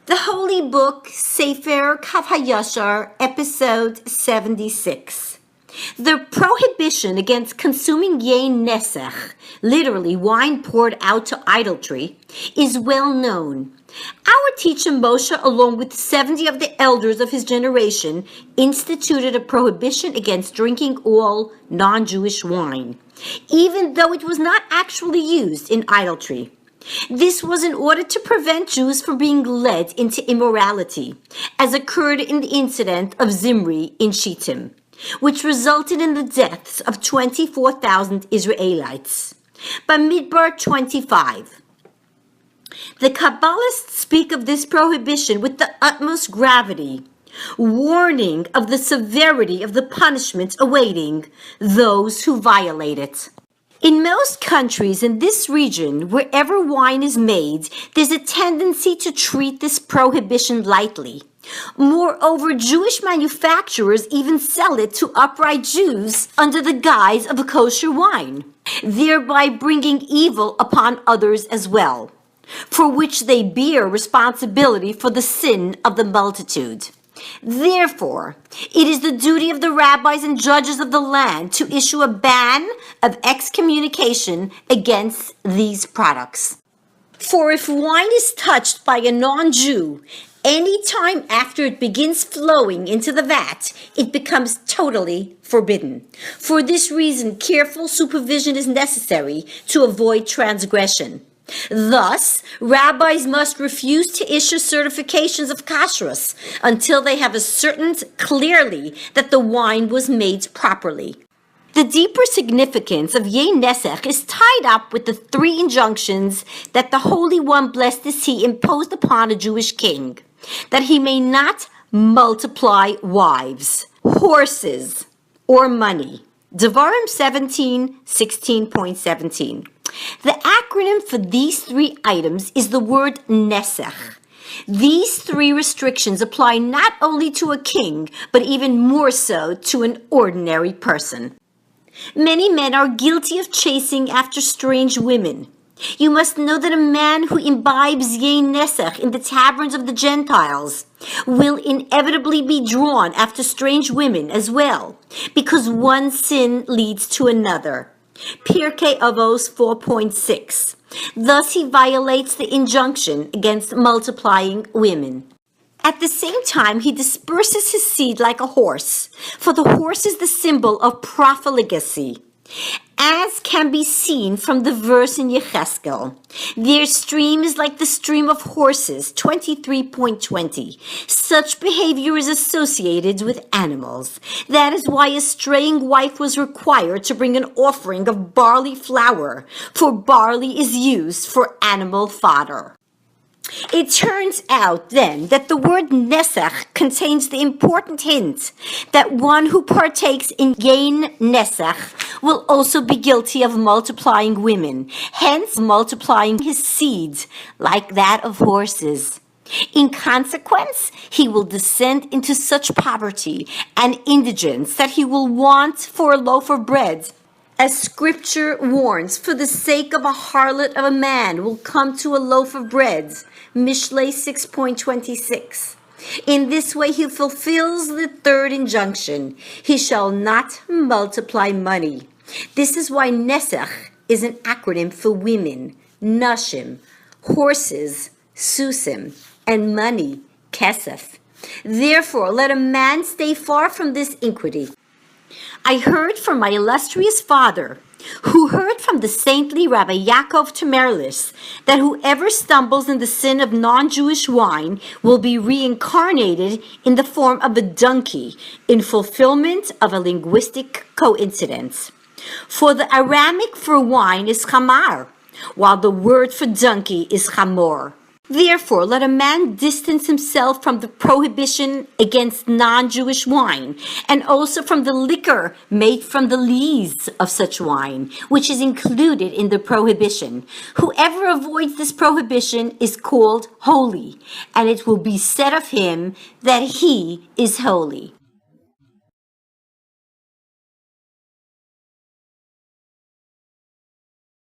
The Holy Book, Sefer Hayashar, Episode 76. The prohibition against consuming yain nesach, literally wine poured out to idolatry, is well known. Our teacher Moshe, along with 70 of the elders of his generation, instituted a prohibition against drinking all non-Jewish wine, even though it was not actually used in idolatry. This was in order to prevent Jews from being led into immorality, as occurred in the incident of Zimri in Shittim, which resulted in the deaths of 24,000 Israelites. Bamidbar 25. The Kabbalists speak of this prohibition with the utmost gravity, warning of the severity of the punishment awaiting those who violate it. In most countries in this region, wherever wine is made, there's a tendency to treat this prohibition lightly. Moreover, Jewish manufacturers even sell it to upright Jews under the guise of a kosher wine, thereby bringing evil upon others as well, for which they bear responsibility for the sin of the multitude. Therefore, it is the duty of the rabbis and judges of the land to issue a ban of excommunication against these products. For if wine is touched by a non-Jew, any time after it begins flowing into the vat, it becomes totally forbidden. For this reason, careful supervision is necessary to avoid transgression. Thus, rabbis must refuse to issue certifications of kashrus until they have ascertained clearly that the wine was made properly. The deeper significance of yain nesach is tied up with the three injunctions that the Holy One, blessed is He, imposed upon a Jewish king, that he may not multiply wives, horses, or money. Devarim 17, 16.17. The acronym for these three items is the word nesach. These three restrictions apply not only to a king, but even more so to an ordinary person. Many men are guilty of chasing after strange women. You must know that a man who imbibes yain nesach in the taverns of the Gentiles will inevitably be drawn after strange women as well, because one sin leads to another. Pirkei Avos 4.6. Thus he violates the injunction against multiplying women. At the same time, he disperses his seed like a horse, for the horse is the symbol of profligacy. As can be seen from the verse in Yecheskel, their stream is like the stream of horses, 23.20. Such behavior is associated with animals. That is why a straying wife was required to bring an offering of barley flour, for barley is used for animal fodder. It turns out, then, that the word nesach contains the important hint that one who partakes in yain nesach will also be guilty of multiplying women, hence multiplying his seed like that of horses. In consequence, he will descend into such poverty and indigence that he will want for a loaf of bread. As Scripture warns, for the sake of a harlot of a man will come to a loaf of bread. Mishlei 6.26. In this way he fulfills the third injunction. He shall not multiply money. This is why nesach is an acronym for women, nashim, horses, susim, and money, kesef. Therefore, let a man stay far from this iniquity. I heard from my illustrious father, who heard from the saintly Rabbi Yaakov Temerlis, that whoever stumbles in the sin of non-Jewish wine will be reincarnated in the form of a donkey in fulfillment of a linguistic coincidence. For the Aramic for wine is chamar, while the word for donkey is chamor. Therefore, let a man distance himself from the prohibition against non-Jewish wine, and also from the liquor made from the lees of such wine, which is included in the prohibition. Whoever avoids this prohibition is called holy, and it will be said of him that he is holy.